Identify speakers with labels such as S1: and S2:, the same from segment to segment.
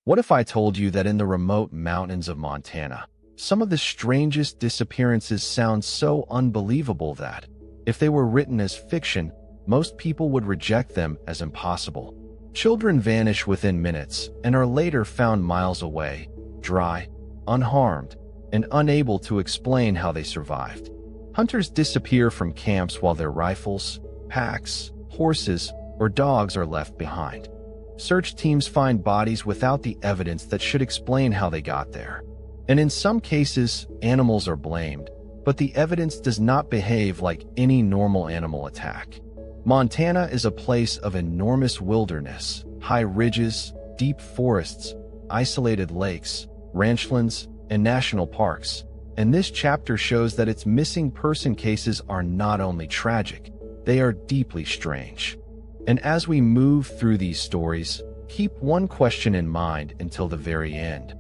S1: What if I told you that in the remote mountains of Montana, some of the strangest disappearances sound so unbelievable that, if they were written as fiction, most people would reject them as impossible? Children vanish within minutes and are later found miles away, dry, unharmed, and unable to explain how they survived. Hunters disappear from camps while their rifles, packs, horses, or dogs are left behind. Search teams find bodies without the evidence that should explain how they got there. And in some cases, animals are blamed, but the evidence does not behave like any normal animal attack. Montana is a place of enormous wilderness, high ridges, deep forests, isolated lakes, ranchlands, and national parks. And this chapter shows that its missing person cases are not only tragic, they are deeply strange. And as we move through these stories, keep one question in mind until the very end.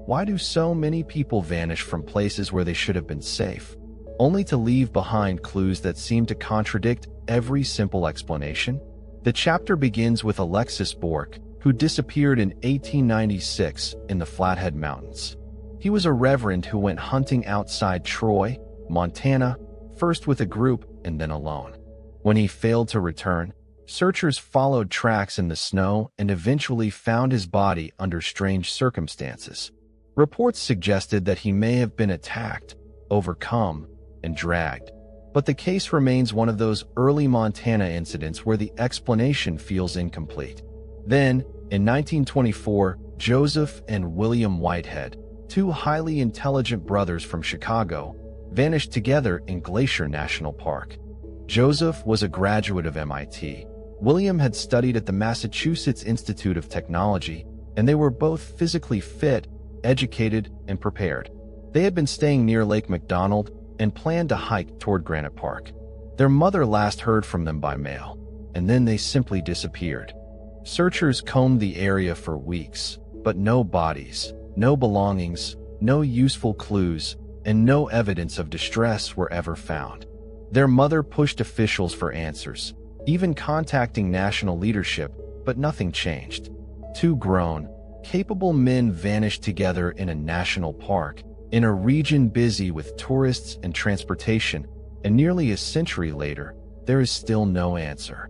S1: Why do so many people vanish from places where they should have been safe, only to leave behind clues that seem to contradict every simple explanation? The chapter begins with Alexis Bork, who disappeared in 1896 in the Flathead Mountains. He was a reverend who went hunting outside Troy, Montana, first with a group and then alone. When he failed to return, searchers followed tracks in the snow and eventually found his body under strange circumstances. Reports suggested that he may have been attacked, overcome, and dragged. But the case remains one of those early Montana incidents where the explanation feels incomplete. Then, in 1924, Joseph and William Whitehead, two highly intelligent brothers from Chicago, vanished together in Glacier National Park. Joseph was a graduate of MIT. William had studied at the Massachusetts Institute of Technology, and they were both physically fit, educated, and prepared. They had been staying near Lake McDonald and planned to hike toward Granite Park. Their mother last heard from them by mail, and then they simply disappeared. Searchers combed the area for weeks, but no bodies, no belongings, no useful clues, and no evidence of distress were ever found. Their mother pushed officials for answers, even contacting national leadership, but nothing changed. Two grown, capable men vanished together in a national park, in a region busy with tourists and transportation, and nearly a century later, there is still no answer.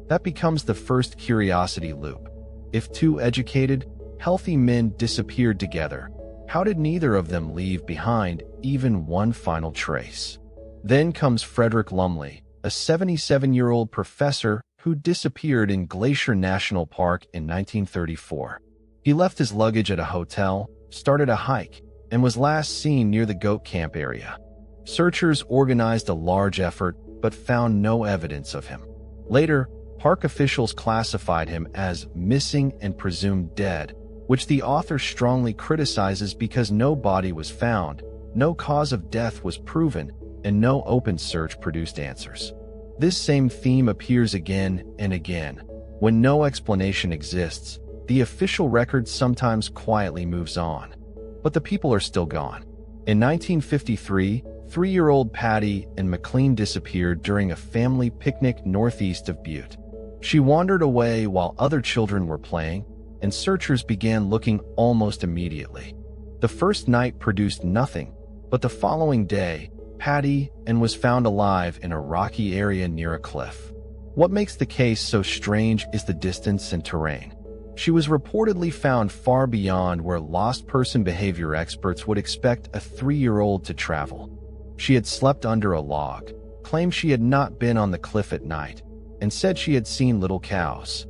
S1: That becomes the first curiosity loop. If two educated, healthy men disappeared together, how did neither of them leave behind even one final trace? Then comes Frederick Lumley, a 77-year-old professor who disappeared in Glacier National Park in 1934. He left his luggage at a hotel, started a hike, and was last seen near the goat camp area. Searchers organized a large effort, but found no evidence of him. Later, park officials classified him as missing and presumed dead, which the author strongly criticizes because no body was found, no cause of death was proven, and no open search produced answers. This same theme appears again and again. When no explanation exists, the official record sometimes quietly moves on. But the people are still gone. In 1953, 3-year-old Patty and McLean disappeared during a family picnic northeast of Butte. She wandered away while other children were playing, and searchers began looking almost immediately. The first night produced nothing, but the following day, Patty was found alive in a rocky area near a cliff. What makes the case so strange is the distance and terrain. She was reportedly found far beyond where lost person behavior experts would expect a 3-year-old to travel. She had slept under a log, claimed she had not been on the cliff at night, and said she had seen little cows.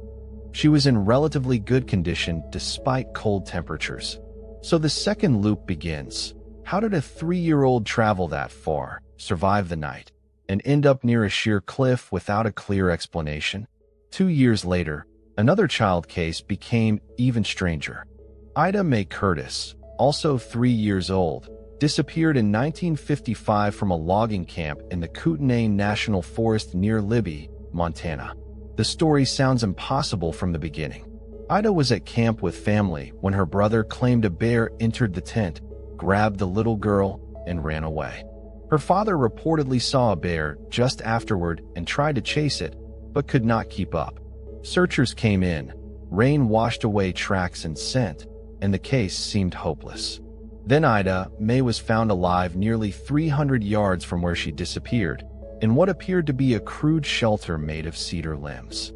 S1: She was in relatively good condition despite cold temperatures. So the second loop begins. How did a 3-year-old travel that far, survive the night, and end up near a sheer cliff without a clear explanation? 2 years later, another child case became even stranger. Ida Mae Curtis, also 3 years old, disappeared in 1955 from a logging camp in the Kootenai National Forest near Libby, Montana. The story sounds impossible from the beginning. Ida was at camp with family when her brother claimed a bear entered the tent, grabbed the little girl, and ran away. Her father reportedly saw a bear just afterward and tried to chase it, but could not keep up. Searchers came in. Rain washed away tracks and scent, and the case seemed hopeless. Then Ida May was found alive nearly 300 yards from where she disappeared, in what appeared to be a crude shelter made of cedar limbs.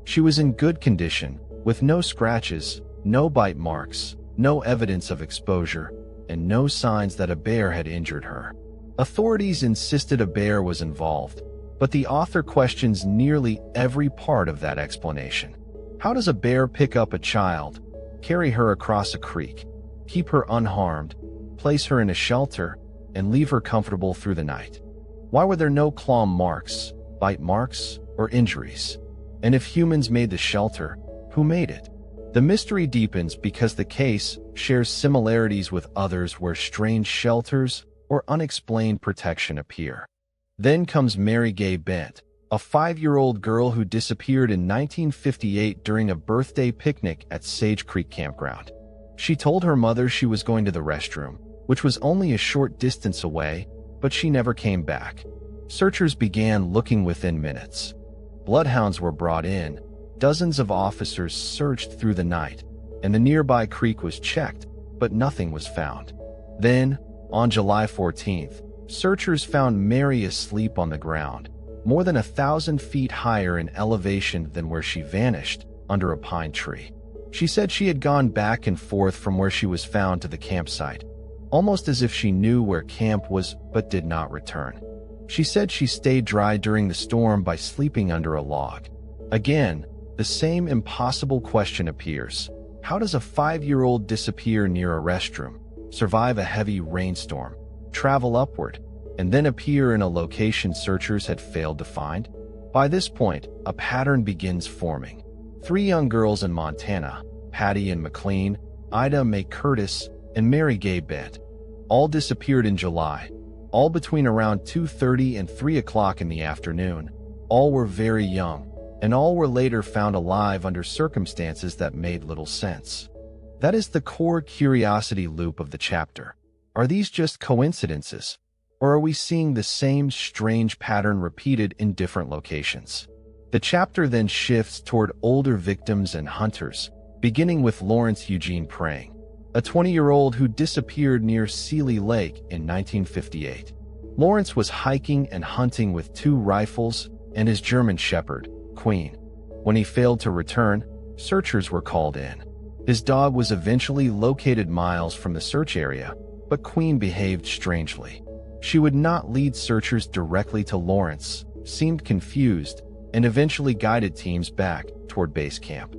S1: She was in good condition, with no scratches, no bite marks, no evidence of exposure, and no signs that a bear had injured her. Authorities insisted a bear was involved, but the author questions nearly every part of that explanation. How does a bear pick up a child, carry her across a creek, keep her unharmed, place her in a shelter, and leave her comfortable through the night? Why were there no claw marks, bite marks, or injuries? And if humans made the shelter, who made it? The mystery deepens because the case shares similarities with others where strange shelters or unexplained protection appear. Then comes Mary Gay Bent, a 5-year-old girl who disappeared in 1958 during a birthday picnic at Sage Creek Campground. She told her mother she was going to the restroom, which was only a short distance away, but she never came back. Searchers began looking within minutes. Bloodhounds were brought in, dozens of officers searched through the night, and the nearby creek was checked, but nothing was found. Then, on July 14th, searchers found Mary asleep on the ground, more than 1,000 feet higher in elevation than where she vanished, under a pine tree. She said she had gone back and forth from where she was found to the campsite, almost as if she knew where camp was but did not return. She said she stayed dry during the storm by sleeping under a log. Again, the same impossible question appears. How does a 5-year-old disappear near a restroom, survive a heavy rainstorm, travel upward, and then appear in a location searchers had failed to find? By this point, a pattern begins forming. 3 young girls in Montana, Patty and McLean, Ida May Curtis, and Mary Gay Bent, all disappeared in July, all between around 2:30 and 3 o'clock in the afternoon. All were very young, and all were later found alive under circumstances that made little sense. That is the core curiosity loop of the chapter. Are these just coincidences, or are we seeing the same strange pattern repeated in different locations? The chapter then shifts toward older victims and hunters, beginning with Lawrence Eugene Prang, a 20-year-old who disappeared near Seeley Lake in 1958. Lawrence was hiking and hunting with 2 rifles and his German Shepherd, Queen. When he failed to return, searchers were called in. His dog was eventually located miles from the search area, but Queen behaved strangely. She would not lead searchers directly to Lawrence, seemed confused, and eventually guided teams back toward base camp.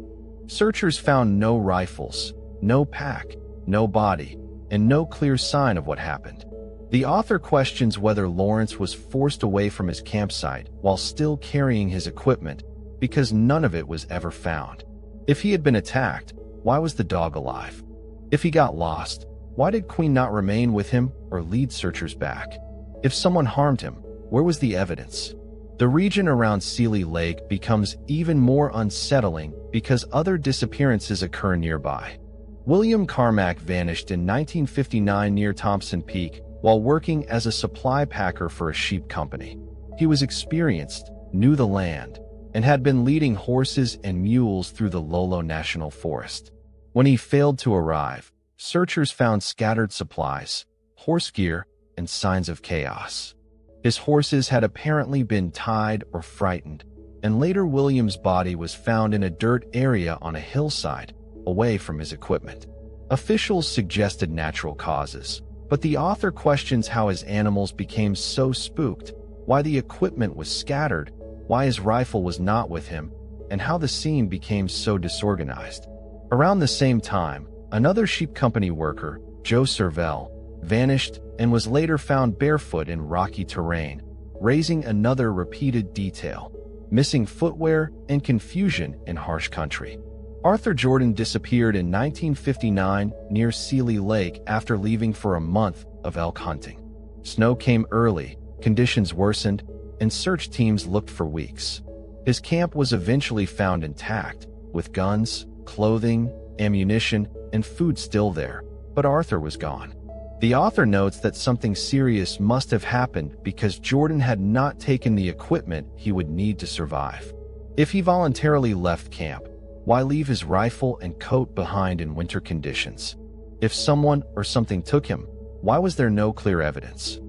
S1: Searchers found no rifles, no pack, no body, and no clear sign of what happened. The author questions whether Lawrence was forced away from his campsite while still carrying his equipment because none of it was ever found. If he had been attacked, why was the dog alive? If he got lost, why did Queen not remain with him or lead searchers back? If someone harmed him, where was the evidence? The region around Seeley Lake becomes even more unsettling because other disappearances occur nearby. William Carmack vanished in 1959 near Thompson Peak while working as a supply packer for a sheep company. He was experienced, knew the land, and had been leading horses and mules through the Lolo National Forest. When he failed to arrive, searchers found scattered supplies, horse gear, and signs of chaos. His horses had apparently been tied or frightened, and later William's body was found in a dirt area on a hillside, away from his equipment. Officials suggested natural causes, but the author questions how his animals became so spooked, why the equipment was scattered, why his rifle was not with him, and how the scene became so disorganized. Around the same time, another sheep company worker, Joe Servell, vanished and was later found barefoot in rocky terrain, raising another repeated detail: missing footwear and confusion in harsh country. Arthur Jordan disappeared in 1959 near Seeley Lake after leaving for a month of elk hunting. Snow came early, conditions worsened, and search teams looked for weeks. His camp was eventually found intact, with guns, clothing, ammunition, and food still there, but Arthur was gone. The author notes that something serious must have happened because Jordan had not taken the equipment he would need to survive. If he voluntarily left camp, Why leave his rifle and coat behind in winter conditions? If someone or something took him, why was there no clear evidence?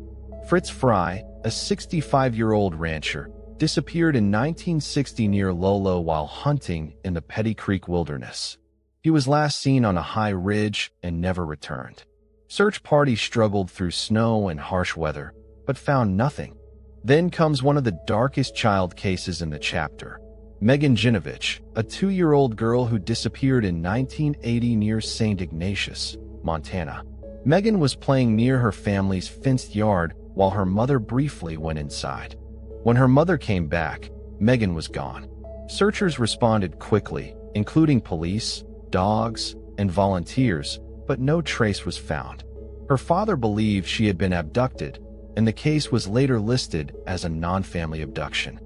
S1: Fritz Fry, a 65-year-old rancher, disappeared in 1960 near Lolo while hunting in the Petty Creek wilderness. He was last seen on a high ridge and never returned. Search parties struggled through snow and harsh weather, but found nothing. Then comes one of the darkest child cases in the chapter. Megan Ginovich, a 2-year-old girl who disappeared in 1980 near St. Ignatius, Montana. Megan was playing near her family's fenced yard while her mother briefly went inside. When her mother came back, Megan was gone. Searchers responded quickly, including police, dogs, and volunteers, but no trace was found. Her father believed she had been abducted, and the case was later listed as a non-family abduction.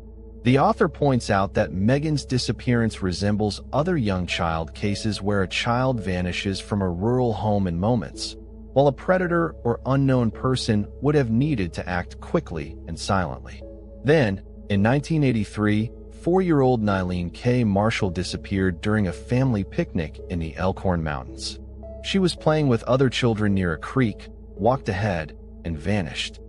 S1: The author points out that Megan's disappearance resembles other young child cases where a child vanishes from a rural home in moments, while a predator or unknown person would have needed to act quickly and silently. Then, in 1983, 4-year-old Nylene K. Marshall disappeared during a family picnic in the Elkhorn Mountains. She was playing with other children near a creek, walked ahead, and vanished.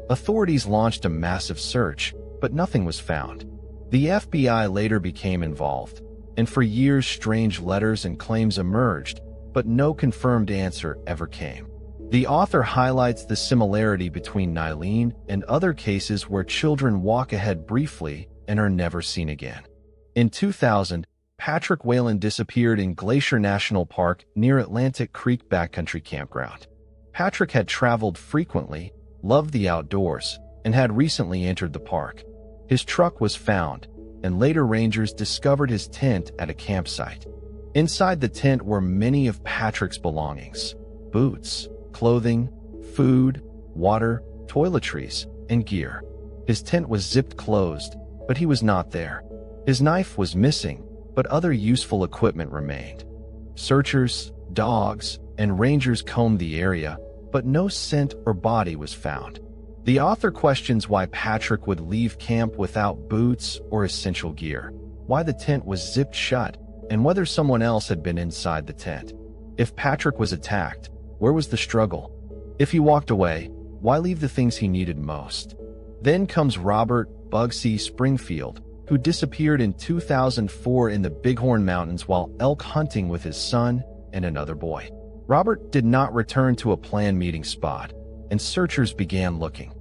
S1: Authorities launched a massive search, but nothing was found. The FBI later became involved, and for years strange letters and claims emerged, but no confirmed answer ever came. The author highlights the similarity between Nylene and other cases where children walk ahead briefly and are never seen again. In 2000, Patrick Whalen disappeared in Glacier National Park near Atlantic Creek Backcountry Campground. Patrick had traveled frequently, loved the outdoors, and had recently entered the park. His truck was found, and later rangers discovered his tent at a campsite. Inside the tent were many of Patrick's belongings: boots, clothing, food, water, toiletries, and gear. His tent was zipped closed, but he was not there. His knife was missing, but other useful equipment remained. Searchers, dogs, and rangers combed the area, but no scent or body was found. The author questions why Patrick would leave camp without boots or essential gear, why the tent was zipped shut, and whether someone else had been inside the tent. If Patrick was attacked, where was the struggle? If he walked away, why leave the things he needed most? Then comes Robert Bugsy Springfield, who disappeared in 2004 in the Bighorn Mountains while elk hunting with his son and another boy. Robert did not return to a planned meeting spot, and searchers began looking.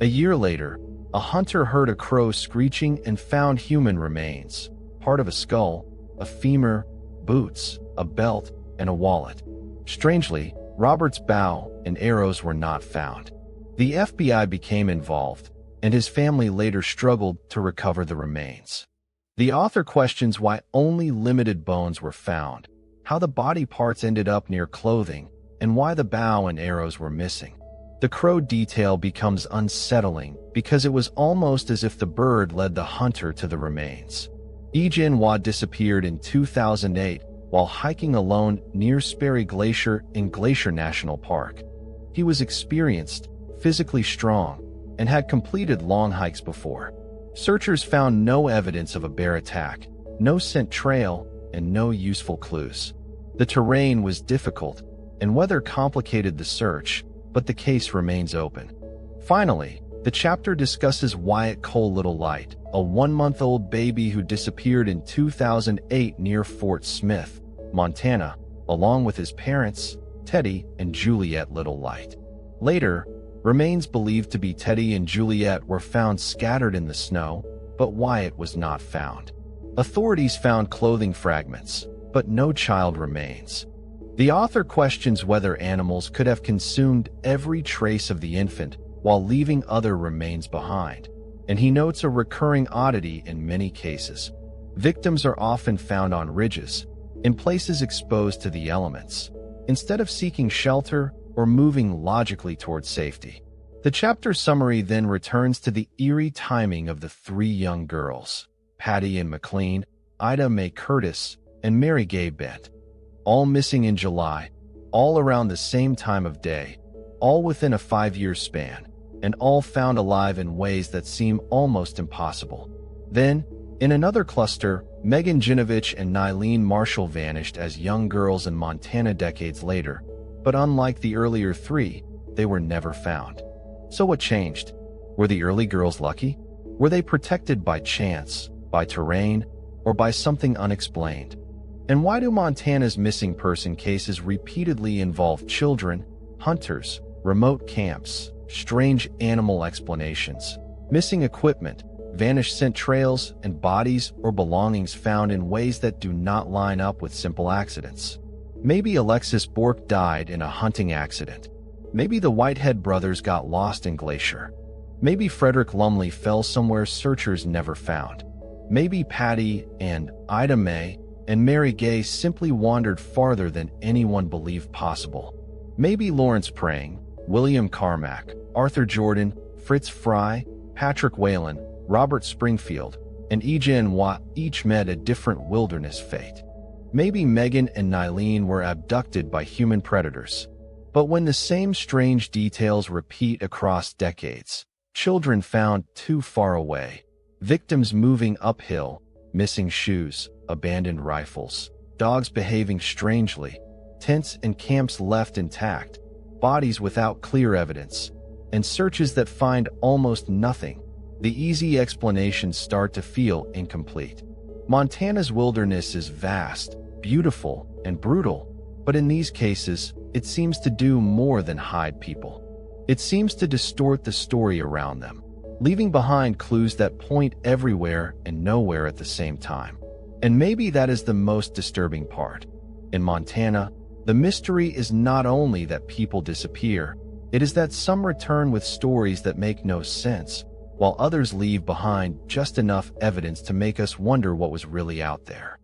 S1: A year later, a hunter heard a crow screeching and found human remains, part of a skull, a femur, boots, a belt, and a wallet. Strangely, Robert's bow and arrows were not found. The FBI became involved, and his family later struggled to recover the remains. The author questions why only limited bones were found, how the body parts ended up near clothing, and why the bow and arrows were missing. The crow detail becomes unsettling because it was almost as if the bird led the hunter to the remains. Ejin Wa disappeared in 2008 while hiking alone near Sperry Glacier in Glacier National Park. He was experienced, physically strong, and had completed long hikes before. Searchers found no evidence of a bear attack, no scent trail, and no useful clues. The terrain was difficult, and weather complicated the search, but the case remains open. Finally, the chapter discusses Wyatt Cole Little Light, a 1-month-old baby who disappeared in 2008 near Fort Smith, Montana, along with his parents, Teddy and Juliet Little Light. Later, remains believed to be Teddy and Juliet were found scattered in the snow, but Wyatt was not found. Authorities found clothing fragments, but no child remains. The author questions whether animals could have consumed every trace of the infant while leaving other remains behind, and he notes a recurring oddity in many cases. Victims are often found on ridges, in places exposed to the elements, instead of seeking shelter or moving logically toward safety. The chapter summary then returns to the eerie timing of the 3 young girls, Patty Ann McLean, Ida Mae Curtis, and Mary Gay Bent, all missing in July, all around the same time of day, all within a 5-year span, and all found alive in ways that seem almost impossible. Then, In another cluster, Megan Ginovich and Nylene Marshall vanished as young girls in Montana decades later, but unlike the earlier three, they were never found. So what changed? Were the early girls lucky? Were they protected by chance, by terrain, or by something unexplained? And why do Montana's missing person cases repeatedly involve children, hunters, remote camps, strange animal explanations, missing equipment, vanished scent trails, and bodies or belongings found in ways that do not line up with simple accidents? Maybe Alexis Bork died in a hunting accident. Maybe the Whitehead brothers got lost in Glacier. Maybe Frederick Lumley fell somewhere searchers never found. Maybe Patty and Ida Mae and Mary Gay simply wandered farther than anyone believed possible. Maybe Lawrence Prang, William Carmack, Arthur Jordan, Fritz Fry, Patrick Whalen, Robert Springfield, and E.J. Watt each met a different wilderness fate. Maybe Megan and Nylene were abducted by human predators. But when the same strange details repeat across decades, children found too far away, victims moving uphill, missing shoes, abandoned rifles, dogs behaving strangely, tents and camps left intact, bodies without clear evidence, and searches that find almost nothing, the easy explanations start to feel incomplete. Montana's wilderness is vast, beautiful, and brutal, but in these cases, it seems to do more than hide people. It seems to distort the story around them, leaving behind clues that point everywhere and nowhere at the same time. And maybe that is the most disturbing part. In Montana, the mystery is not only that people disappear, it is that some return with stories that make no sense, while others leave behind just enough evidence to make us wonder what was really out there.